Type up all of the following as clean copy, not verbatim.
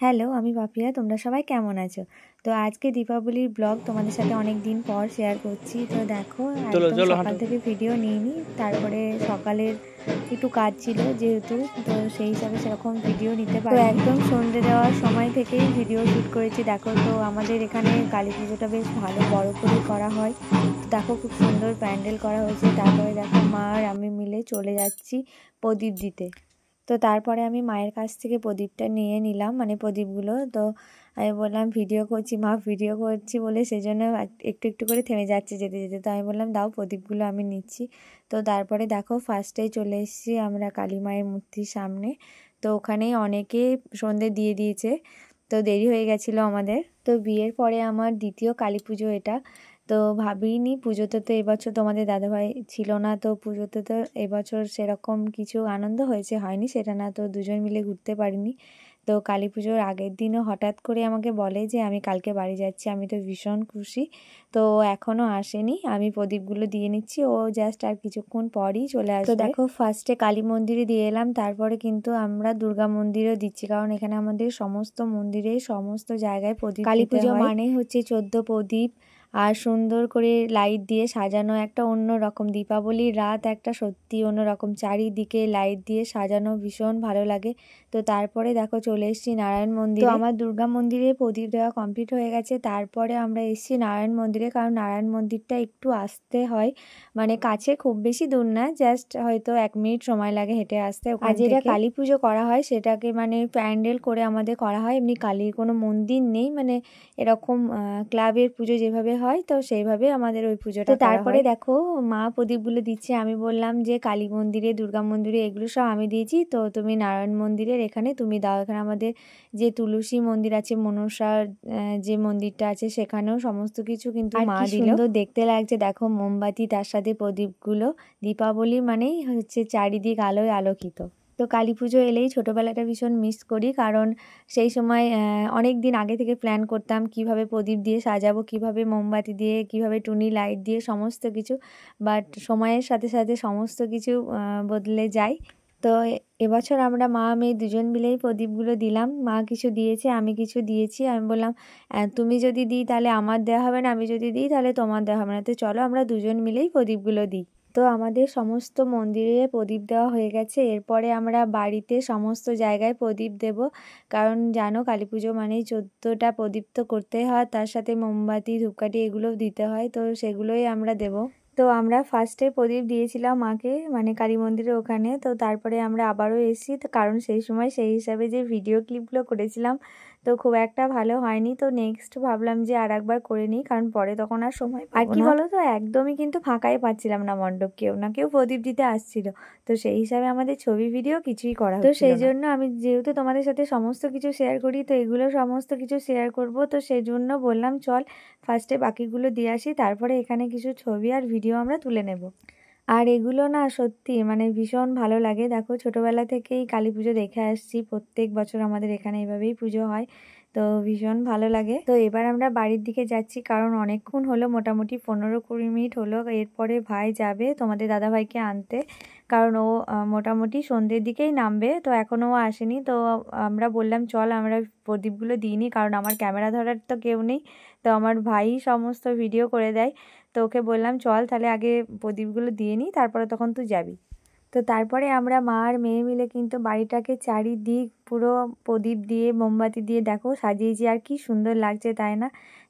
Hello, আমি পাপিয়া। তোমরা সবাই কেমন আছো? তো আজকে দীপাবলির ব্লগ তোমাদের সাথে অনেক দিন পর শেয়ার করছি। তো দেখো, একদম সকাল থেকে ভিডিও নিইনি, তারপরে সকালের একটু কাজ ছিল যেহেতু, তো সেই হিসাবে সেরকম ভিডিও নিতে পারি। তো একদম সন্ধ্যে দেওয়ার সময় থেকেই ভিডিও শ্যুট করেছি। দেখো, তো আমাদের এখানে কালী পুজোটা বেশ ভালো বড় করে করা হয়। তো দেখো, খুব সুন্দর প্যান্ডেল করা হয়েছে। তারপরে দেখো, মা আর আমি মিলে চলে যাচ্ছি প্রদীপ দিতে। তো তারপরে আমি মায়ের কাছ থেকে প্রদীপটা নিয়ে নিলাম, মানে প্রদীপগুলো। তো আমি বললাম ভিডিও করছি, মা ভিডিও করছি বলে সেজন্য একটু একটু করে থেমে যাচ্ছে যেতে যেতে। তো আমি বললাম দাও, প্রদীপগুলো আমি নিচ্ছি। তো তারপরে দেখো, ফার্স্টেই চলে এসেছি আমরা কালী মায়ের মূর্তির সামনে। তো ওখানেই অনেকে সন্ধে দিয়ে দিয়েছে, তো দেরি হয়ে গেছিলো আমাদের। তো বিয়ের পরে আমার দ্বিতীয় কালী পুজো এটা। তো ভাবিনি, পুজোতে তো এবছর তোমাদের দাদাভাই ছিল না, তো পুজোতে তো এবছর সেরকম কিছু আনন্দ হয়নি সেটা না, তো দুজন মিলে ঘুরতে পারিনি। তো কালী পুজোর আগের দিনও হঠাৎ করে আমাকে বলে যে আমি কালকে বাড়ি যাচ্ছি। আমি তো ভীষণ খুশি। তো এখনও আসেনি, আমি প্রদীপগুলো দিয়ে নিচ্ছি, ও জাস্ট আর কিছুক্ষণ পরই চলে আসবে। তো দেখো, ফার্স্টে কালী মন্দিরে দিয়ে এলাম, তারপরে কিন্তু আমরা দুর্গা মন্দিরেও দিচ্ছি, কারণ এখানে আমাদের সমস্ত মন্দিরে সমস্ত জায়গায় প্রদীপ। কালী পুজো মানেই হচ্ছে 14 প্রদীপ আর সুন্দর করে লাইট দিয়ে সাজানো, একটা অন্য রকম দীপাবলির রাত, একটা সত্যি অন্য রকম। চারিদিকে লাইট দিয়ে সাজানো, ভীষণ ভালো লাগে। তো তারপরে দেখো, চলে এসেছি নারায়ণ মন্দিরে। তো আমার দুর্গা মন্দিরে প্রদীপ দেওয়া কমপ্লিট হয়ে গেছে। তারপরে আমরা এসেছি নারায়ণ মন্দিরে, কারণ নারায়ণ মন্দিরটা একটু আসতে হয়, মানে কাছে, খুব বেশি দূর না, জাস্ট হয়তো 1 মিনিট সময় লাগে হেঁটে আসতে। আর যেটা কালী পুজো করা হয় সেটাকে মানে প্যান্ডেল করে আমাদের করা হয়, এমনি কালীর কোনো মন্দির নেই, মানে এরকম ক্লাবের পুজো যেভাবে হয়, তো সেইভাবে আমাদের ওই পুজোটা। তো তারপরে দেখো, মা প্রদীপগুলো দিচ্ছে। আমি বললাম যে কালী মন্দিরে, দুর্গা মন্দিরে এগুলো সব আমি দিয়েছি, তো তুমি নারায়ণ মন্দিরের এখানে তুমি দাও। এখানে আমাদের যে তুলসী মন্দির আছে, মনসার যে মন্দিরটা আছে, সেখানেও সমস্ত কিছু কিন্তু মা দিল। সুন্দর দেখতে লাগছে দেখো, মোমবাতি তার সাথে প্রদীপগুলো। দীপাবলি মানেই হচ্ছে চারিদিক আলোয় আলোকিত। তো কালী পুজো এলেই ছোটোবেলাটা ভীষণ মিস করি, কারণ সেই সময় অনেক দিন আগে থেকে প্ল্যান করতাম কিভাবে প্রদীপ দিয়ে সাজাবো, কিভাবে মোমবাতি দিয়ে, কিভাবে টুনি লাইট দিয়ে, সমস্ত কিছু। বাট সময়ের সাথে সাথে সমস্ত কিছু বদলে যায়। তো এবছর আমরা মা মেয়ে দুজন মিলেই প্রদীপগুলো দিলাম। মা কিছু দিয়েছে, আমি কিছু দিয়েছি। আমি বললাম তুমি যদি দিই তাহলে আমার দেওয়া হবে না, আমি যদি দিই তাহলে তোমার দেওয়া হবে না, তো চলো আমরা দুজন মিলেই প্রদীপগুলো দিই। তো আমাদের সমস্ত মন্দিরে প্রদীপ দেওয়া হয়ে গেছে। এরপরে আমরা বাড়িতে সমস্ত জায়গায় প্রদীপ দেব, কারণ জানো কালী পুজো মানেই 14টা প্রদীপ তো করতে হয়, তার সাথে মোমবাতি, ধূপকাঠি এগুলোও দিতে হয়, তো সেগুলোই আমরা দেব। তো আমরা ফার্স্টে প্রদীপ দিয়েছিলাম মাকে, মানে কালী মন্দিরের ওখানে। তো তারপরে আমরা আবারও এসেছি, তো কারণ সেই সময় সেই হিসাবে যে ভিডিও ক্লিপগুলো করেছিলাম তো খুব একটা ভালো হয়নি। তো নেক্সট ভাবলাম যে আর একবার করে নিই, কারণ পরে তখন আর সময় পাবো না। আর কি বলো তো, একদমই কিন্তু ফাঁকাই পাচ্ছিলাম না মণ্ডপ, কেউ না কেউ প্রদীপ দিতে আসছিল। তো সেই হিসাবে আমাদের ছবি ভিডিও কিছুই করা হচ্ছিল না। তো সেই জন্য আমি যেহেতু তোমাদের সাথে সমস্ত কিছু শেয়ার করি, তো এগুলো সমস্ত কিছু শেয়ার করব, তো সেই জন্য বললাম চল ফার্স্টে বাকিগুলো দিয়ে আসি, তারপরে এখানে কিছু ছবি আর ভিডিও আমরা তুলে নেব। আর এগুলো না সত্যি মানে ভীষণ ভালো লাগে। দেখো, ছোটোবেলা থেকেই কালী পুজো দেখে আসছি, প্রত্যেক বছর আমাদের এখানে এভাবেই পুজো হয়, তো ভীষণ ভালো লাগে। তো এবার আমরা বাড়ির দিকে যাচ্ছি, কারণ অনেকক্ষণ হলো, মোটামুটি 15-20 মিনিট হলো। এরপরে ভাই যাবে তোমাদের দাদাভাইকে আনতে, কারণ ও মোটামুটি সন্ধ্যের দিকেই নামবে, তো এখনও ও আসেনি। তো আমরা বললাম চল আমরা প্রদীপগুলো দিইনি, কারণ আমার ক্যামেরা ধরার তো কেউ নেই, তো আমার ভাই সমস্ত ভিডিও করে দেয়। তো ওকে বললাম চল তাহলে আগে প্রদীপগুলো দিয়ে নিই, তারপরে তখন তুই যাবি। তো তারপরে আমরা মা আর মেয়ে মিলে কিন্তু বাড়িটাকে চারিদিক পুরো প্রদীপ দিয়ে, মোমবাতি দিয়ে দেখো সাজিয়েছি, আর কি সুন্দর লাগছে তাই না?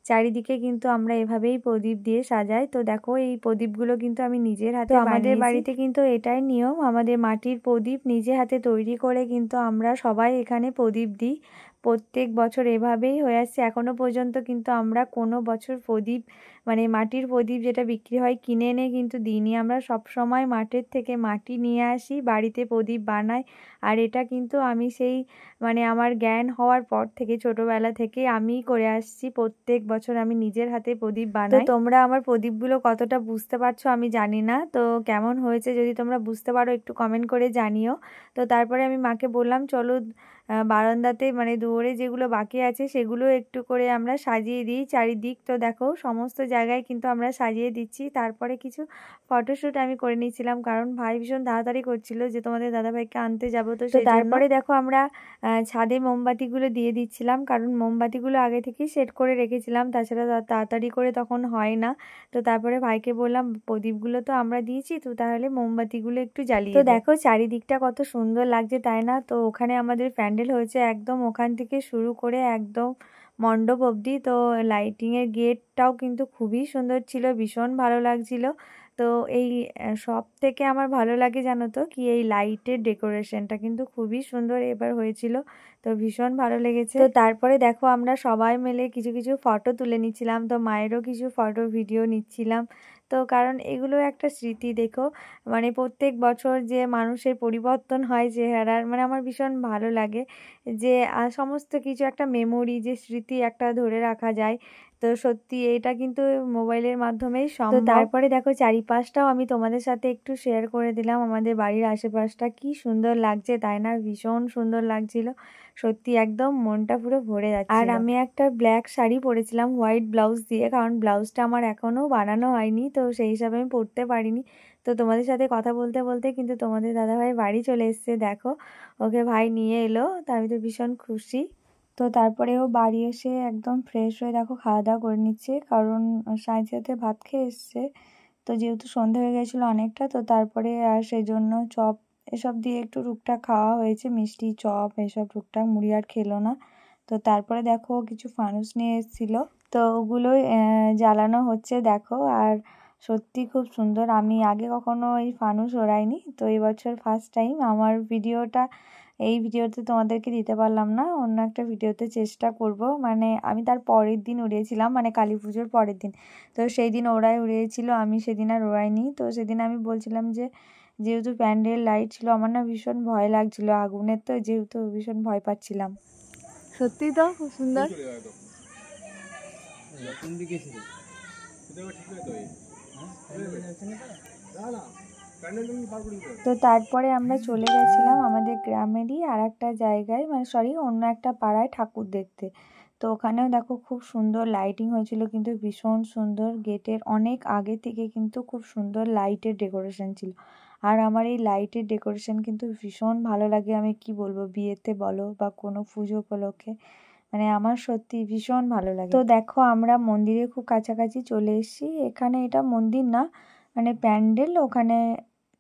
চারিদিকে কিন্তু আমরা এভাবেই প্রদীপ দিয়ে সাজাই। তো দেখো, এই প্রদীপগুলো কিন্তু আমি নিজের হাতে বানিয়েছি। আমাদের বাড়িতে কিন্তু এটাই নিয়ম, আমাদের মাটির প্রদীপ নিজে হাতে তৈরি করে কিন্তু আমরা সবাই এখানে প্রদীপ দিই। প্রত্যেক বছর এভাবেই হয়ে আসছে এখনো পর্যন্ত, কিন্তু আমরা কোনো বছর প্রদীপ মানে মাটির প্রদীপ যেটা বিক্রি হয় কিনে এনে কিন্তু দিইনি। আমরা সব সময় মাঠের থেকে মাটি নিয়ে আসি, বাড়িতে প্রদীপ বানাই। আর এটা কিন্তু আমি সেই মানে আমার জ্ঞান হওয়ার পর থেকে, ছোটোবেলা থেকে আমিই করে আসছি, প্রত্যেক বছর আমি নিজের হাতে প্রদীপ বানাই। তো তোমরা আমার প্রদীপগুলো কতটা বুঝতে পারছো আমি জানি না, তো কেমন হয়েছে যদি তোমরা বুঝতে পারো একটু কমেন্ট করে জানিও। তো তারপরে আমি মাকে বললাম চলো বারান্দাতে মানে দুয়ারে যেগুলো বাকি আছে সেগুলো একটু করে আমরা সাজিয়ে দিই চারিদিক। তো দেখো সমস্ত জায়গায় কিন্তু আমরা সাজিয়ে দিচ্ছি। তারপরে কিছু ফটোশ্যুট আমি করে নিয়েছিলাম, কারণ ভাই ভীষণ তাড়াতাড়ি করছিল যে তোমাদের দাদাভাইকে আনতে যাবো। তো তারপরে দেখো আমরা ছাদে মোমবাতিগুলো দিয়ে দিচ্ছিলাম, কারণ মোমবাতিগুলো আগে থেকেই সেট করে রেখেছিলাম, তাছাড়া তাড়াতাড়ি করে তখন হয় না। তো তারপরে ভাইকে বললাম প্রদীপগুলো তো আমরা দিয়েছি, তো তাহলে মোমবাতিগুলো একটু জ্বালিয়ে। তো দেখো চারিদিকটা কত সুন্দর লাগছে তাই না? তো ওখানে আমাদের প্যান্ডেল হয়েছে একদম ওখান থেকে শুরু করে একদম মণ্ডপ অবধি। তো লাইটিংয়ের গেটটাও কিন্তু খুবই সুন্দর ছিল, ভীষণ ভালো লাগছিল। তো এই সব থেকে আমার ভালো লাগে জানো তো কি, এই লাইটের ডেকোরেশনটা কিন্তু খুবই সুন্দর এবার হয়েছিল, তো ভীষণ ভালো লেগেছে। তো তারপরে দেখো আমরা সবাই মিলে কিছু কিছু ফটো তুলে নিচ্ছিলাম, তো মায়েরও কিছু ফটো ভিডিও নিচ্ছিলাম। তো কারণ এগুলো একটা স্মৃতি, দেখো মানে প্রত্যেক বছর যে মানুষের পরিবর্তন হয় চেহারার, মানে আমার ভীষণ ভালো লাগে যে সমস্ত কিছু একটা মেমোরি, যে স্মৃতি একটা ধরে রাখা যায়। তো সত্যি এটা কিন্তু মোবাইলের মাধ্যমেই সম্ভব। তো তারপরে দেখো চারিপাশটাও আমি তোমাদের সাথে একটু শেয়ার করে দিলাম, আমাদের বাড়ির আশেপাশটা কি সুন্দর লাগছে তাই না? ভীষণ সুন্দর লাগছিল সত্যি, একদম মনটা পুরো ভরে যাচ্ছে। আর আমি একটা ব্ল্যাক শাড়ি পরেছিলাম হোয়াইট ব্লাউজ দিয়ে, কারণ ব্লাউজটা আমার এখনও বানানো হয়নি, তো সেই হিসাবে আমি পরতে পারিনি। তো তোমাদের সাথে কথা বলতে বলতে কিন্তু তোমাদের দাদাভাই বাড়ি চলে এসছে, দেখো ওকে ভাই নিয়ে এলো, তো আমি তো ভীষণ খুশি। তো তারপরে ও বাড়ি এসে একদম ফ্রেশ হয়ে দেখো খাওয়া দাওয়া করে নিচ্ছে, কারণ সাথে ভাত খেয়ে এসছে। তো যেহেতু সন্ধে হয়ে গেছিলো অনেকটা, তো তারপরে আর সেই জন্য চপ এসব দিয়ে একটু টুকটাক খাওয়া হয়েছে, মিষ্টি চপ এসব টুকটাক, মুড়ি আর খেলো না। তো তারপরে দেখো কিছু ফানুস নিয়ে এসেছিলো, তো ওগুলোই জ্বালানো হচ্ছে দেখো। আর সত্যি খুব সুন্দর, আমি আগে কখনো এই ফানুস ওড়াইনি, তো এই বছর ফার্স্ট টাইম। আমার এই ভিডিওতে তোমাদেরকে দিতে পারলাম না, অন্য একটা ভিডিওতে চেষ্টা করব। মানে আমি তার পরের দিন উড়িয়েছিলাম, মানে কালী পুজোর পরের দিন, তো সেই দিন ওরাই উড়িয়েছিল, আমি সেদিন আর ওড়াইনি। তো সেদিন আমি বলছিলাম যে যেহেতু প্যান্ডেল লাইট ছিল, আমার না ভীষণ ভয় লাগছিল আগুনের, তো যেহেতু ভীষণ ভয় পাচ্ছিলাম। সত্যি তো খুব সুন্দর। তো তারপরে আমরা চলে গেছিলাম আমাদের গ্রামেরই আর একটা জায়গায়, মানে অন্য একটা পাড়ায় ঠাকুর দেখতে। তো ওখানেও দেখো খুব সুন্দর লাইটিং হয়েছিল, কিন্তু ভীষণ সুন্দর, গেটের অনেক আগে থেকে কিন্তু খুব সুন্দর লাইটের ডেকোরেশন ছিল। আর আমার এই লাইটের ডেকোরেশন কিন্তু ভীষণ ভালো লাগে, আমি কি বলবো, বিয়েতে বলো বা কোনো পুজো উপলক্ষে, মানে আমার সত্যি ভীষণ ভালো লাগে। তো দেখো আমরা মন্দিরের খুব কাছাকাছি চলে এসেছি, এখানে এটা মন্দির না, মানে প্যান্ডেল, ওখানে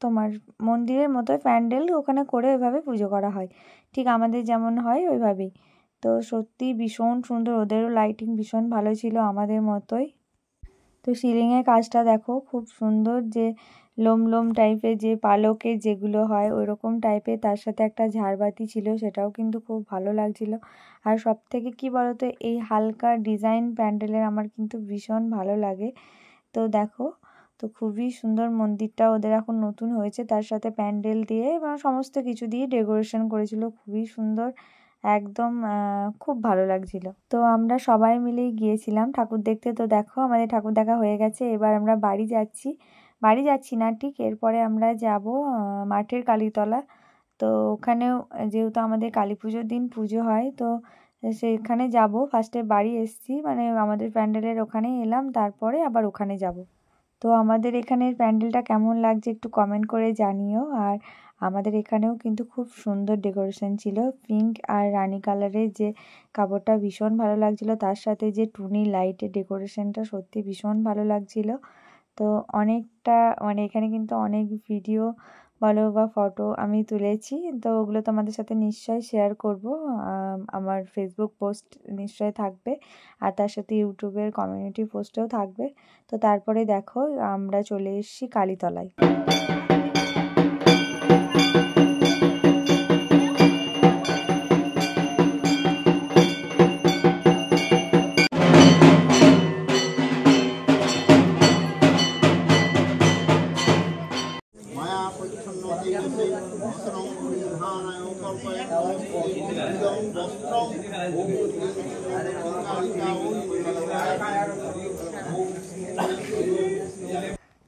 তোমার মন্দিরের মতো প্যান্ডেল ওখানে করে ওইভাবে পুজো করা হয়, ঠিক আমাদের যেমন হয় ওইভাবেই। তো সত্যি ভীষণ সুন্দর, ওদেরও লাইটিং ভীষণ ভালো ছিল আমাদের মতোই। তো সিলিংয়ের কাজটা দেখো খুব সুন্দর, যে লোম টাইপের যে পালকের যেগুলো হয় ওইরকম টাইপের, তার সাথে একটা ঝাড়বাতি ছিল, সেটাও কিন্তু খুব ভালো লাগছিল। আর সব থেকে কী বলতো, এই হালকা ডিজাইন প্যান্ডেলের আমার কিন্তু ভীষণ ভালো লাগে। তো দেখো, তো খুবই সুন্দর মন্দিরটা, ওদের এখন নতুন হয়েছে, তার সাথে প্যান্ডেল দিয়ে এবং সমস্ত কিছু দিয়ে ডেকোরেশন করেছিল, খুবই সুন্দর, একদম খুব ভালো লাগছিল। তো আমরা সবাই মিলেই গিয়েছিলাম ঠাকুর দেখতে। তো দেখো আমাদের ঠাকুর দেখা হয়ে গেছে, এবার আমরা বাড়ি যাচ্ছি না ঠিক, এরপরে আমরা যাব মাঠের কালীতলা। তো ওখানেও যেহেতু আমাদের কালী পুজোর দিন পুজো হয়, তো সেখানে যাব। ফার্স্টে বাড়ি এসেছি, মানে আমাদের প্যান্ডেলের ওখানে এলাম, তারপরে আবার ওখানে যাব। তো আমাদের এখানের প্যান্ডেলটা কেমন লাগছে একটু কমেন্ট করে জানিও। আর আমাদের এখানেও কিন্তু খুব সুন্দর ডেকোরেশন ছিল, পিঙ্ক আর রানী কালারের যে কাপড়টা ভীষণ ভালো লাগছিল, তার সাথে যে টুনি লাইটের ডেকোরেশনটা সত্যি ভীষণ ভালো লাগছিল। তো অনেকটা মানে এখানে কিন্তু অনেক ভিডিও বলো বা ফটো আমি তুলেছি, তো ওগুলো তোমাদের সাথে নিশ্চয়ই শেয়ার করব, আমার ফেসবুক পোস্ট নিশ্চয়ই থাকবে, আর তার সাথে ইউটিউবের কমিউনিটি পোস্টেও থাকবে। তো তারপরে দেখো আমরা চলে এসেছি কালীতলায়।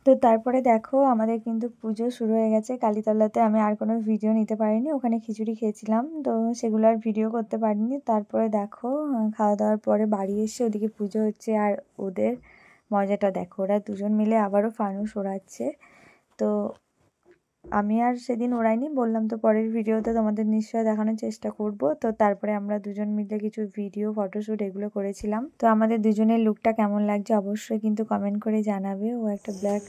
তো তো তারপরে দেখো আমাদের কিন্তু পুজো শুরু হয়ে গেছে। কালীতলাতে আমি আর কোনো ভিডিও নিতে পারিনি, ওখানে খিচুড়ি খেয়েছিলাম, তো সেগুলো আর ভিডিও করতে পারিনি। তারপরে দেখো খাওয়া দাওয়ার পরে বাড়ি এসে ওদিকে পুজো হচ্ছে, আর ওদের মজাটা দেখো, ওরা দুজন মিলে আবারও ফানুস ওড়াচ্ছে। তো আমি আর সেদিন ওড়াইনি, বললাম তো পরের ভিডিওতে তোমাদের নিশ্চয় দেখানোর চেষ্টা করব। তো তারপরে আমরা দুজন মিলে কিছু ভিডিও ফটোশ্যুট এগুলো করেছিলাম। তো আমাদের দুজনের লুকটা কেমন লাগছে অবশ্যই কিন্তু কমেন্ট করে জানাবে। ও একটা ব্ল্যাক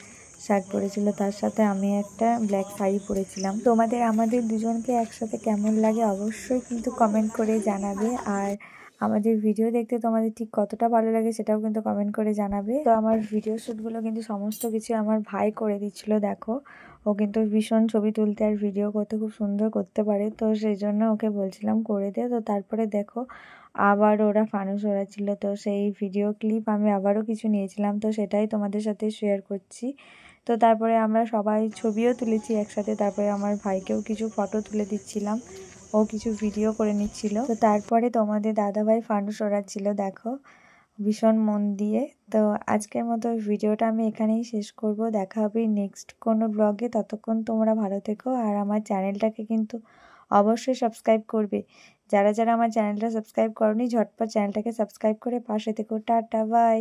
শার্ট পরেছিল, তার সাথে আমি একটা ব্ল্যাক শাড়ি পরেছিলাম। তোমাদের আমাদের দুজনকে একসাথে কেমন লাগে অবশ্যই কিন্তু কমেন্ট করে জানাবে। আর আমাদের ভিডিও দেখতে তোমাদের ঠিক কতটা ভালো লাগে সেটাও কিন্তু কমেন্ট করে জানাবে। তো আমার ভিডিও শ্যুটগুলো কিন্তু সমস্ত কিছু আমার ভাই করে দিচ্ছিল। দেখো ও কিন্তু ভীষণ ছবি তুলতে আর ভিডিও করতে খুব সুন্দর করতে পারে, তো সেই জন্য ওকে বলছিলাম করে দে। তো তারপরে দেখো আবার ওরা ফানুস ওড়াচ্ছিল, তো সেই ভিডিও ক্লিপ আমি আবারও কিছু নিয়েছিলাম, তো সেটাই তোমাদের সাথে শেয়ার করছি। তো তারপরে আমরা সবাই ছবিও তুলেছি একসাথে। তারপরে আমার ভাইকেও কিছু ফটো তুলে দিচ্ছিলাম, ও কিছু ভিডিও করে নিচ্ছিল। তো তারপরে তোমাদের দাদাভাই ফানুস ওড়াচ্ছিল দেখো ভীষণ মন দিয়ে। তো আজকের মতো ভিডিওটা আমি এখানেই শেষ করব। দেখা হবে নেক্সট কোনো ব্লগে। ততক্ষণ তোমরা ভালো থেকো, আর আমার চ্যানেলটাকে কিন্তু অবশ্যই সাবস্ক্রাইব করবে। যারা যারা আমার চ্যানেলটা সাবস্ক্রাইব করনি ঝটপট চ্যানেলটাকে সাবস্ক্রাইব করে পাশে থেকো। Tata bye.